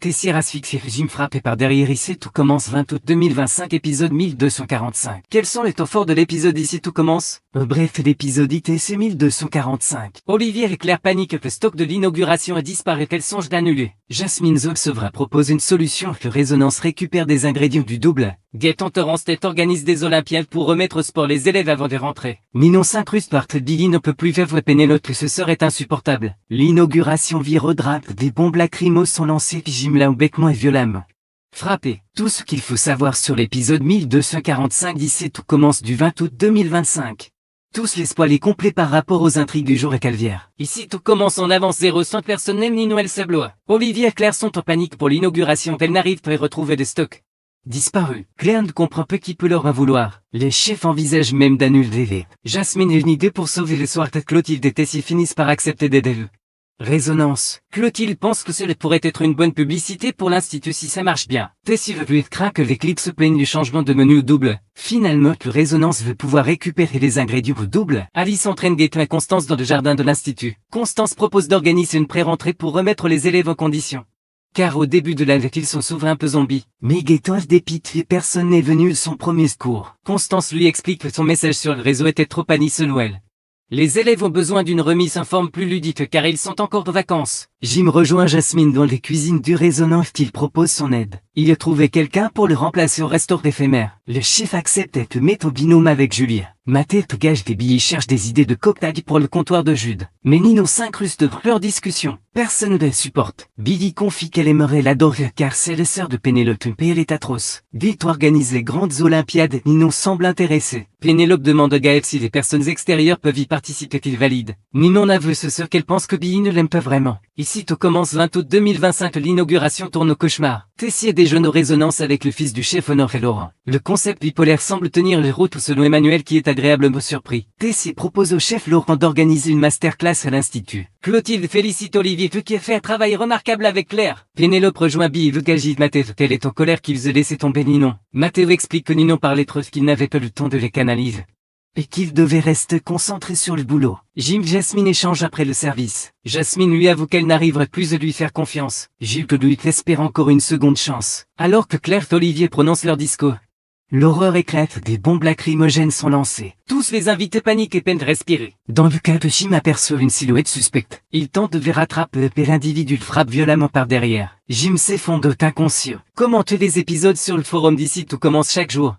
Tessier asphyxié, Jim frappé par derrière. Ici tout commence. 20 août 2025, épisode 1245. Quels sont les temps forts de l'épisode Ici tout commence? Bref, l'épisode ITC 1245. Olivier et Claire paniquent, le stock de l'inauguration a disparu, qu'elle songe d'annuler. Jasmine Zolsevra propose une solution, que Résonance récupère des ingrédients du double. Gaëtan Torrance-Tête organise des Olympiades pour remettre au sport les élèves avant de rentrer. Ninon s'incruste par Billy ne peut plus vivre. Pénélope que ce sort est insupportable. L'inauguration vire au drap, des bombes lacrymos sont lancées puis Jim Lao becquement et violemment frappé. Tout ce qu'il faut savoir sur l'épisode 1245 d'ici tout commence du 20 août 2025. Tous les spoilers complets par rapport aux intrigues du jour et Calvière. Ici tout commence en avance 0 personnel ni Noël Sablois. Olivier et Claire sont en panique pour l'inauguration, elles n'arrivent pas à retrouver des stocks disparu. Claire ne comprend peu qui peut leur en vouloir. Les chefs envisagent même d'annuler. Jasmine a une idée pour sauver le soir. Clotilde et Tessie finissent par accepter d'aider. Résonance. Clotilde pense que cela pourrait être une bonne publicité pour l'institut si ça marche bien. Tessie veut plus être craint que l'éclipse se plaigne du changement de menu au double. Finalement, que Résonance veut pouvoir récupérer les ingrédients au double. Alice entraîne Gaëtan et Constance dans le jardin de l'institut. Constance propose d'organiser une pré-rentrée pour remettre les élèves en condition. Car au début de l'année, ils sont souvent un peu zombies. Mais Gaëtan se dépite et personne n'est venu son premier secours. Constance lui explique que son message sur le réseau était trop banni ce Noël. Les élèves ont besoin d'une remise en forme plus ludique car ils sont encore de vacances. Jim rejoint Jasmine dans les cuisines du Résonance. Il propose son aide. Il a trouvé quelqu'un pour le remplacer au restaurant éphémère. Le chef accepte et te met au binôme avec Julia. Mathé te gage des billets, cherche des idées de cocktail pour le comptoir de Jude. Mais Nino s'incruste dans leur discussion. Personne ne la supporte. Billy confie qu'elle aimerait l'adorer car c'est la sœur de Pénélope et elle est atroce. Gaëtan organise les grandes Olympiades. Ninon semble intéressé. Pénélope demande à Gaël si les personnes extérieures peuvent y participer, qu'il valide. Ninon avoue ce soir qu'elle pense que Billy ne l'aime pas vraiment. Ici tout commence 20 août 2025, l'inauguration tourne au cauchemar. Tessier déjeune aux Résonances avec le fils du chef Honor et Laurent. Le concept bipolaire semble tenir les routes selon Emmanuel qui est agréablement surpris. Tessier propose au chef Laurent d'organiser une masterclass à l'institut. Clotilde félicite Olivier qui a fait un travail remarquable avec Claire. Pénélope rejoint Billy le gagit Mathéo. Elle est en colère qu'ils aient laissé tomber Ninon. Mathéo explique que Ninon parlait trop, qu'il n'avait pas le temps de les canaliser. Et qu'il devait rester concentré sur le boulot. Jim Jasmine échange après le service. Jasmine lui avoue qu'elle n'arriverait plus à lui faire confiance. Gilles lui espère encore une seconde chance. Alors que Claire et Olivier prononcent leur discours. L'horreur éclate, des bombes lacrymogènes sont lancées. Tous les invités paniquent et peinent de respirer. Dans le cas de Jim aperçoit une silhouette suspecte. Il tente de rattraper et l'individu le frappe violemment par derrière. Jim s'effondre inconscient. Commentez les épisodes sur le forum d'ici tout commence chaque jour.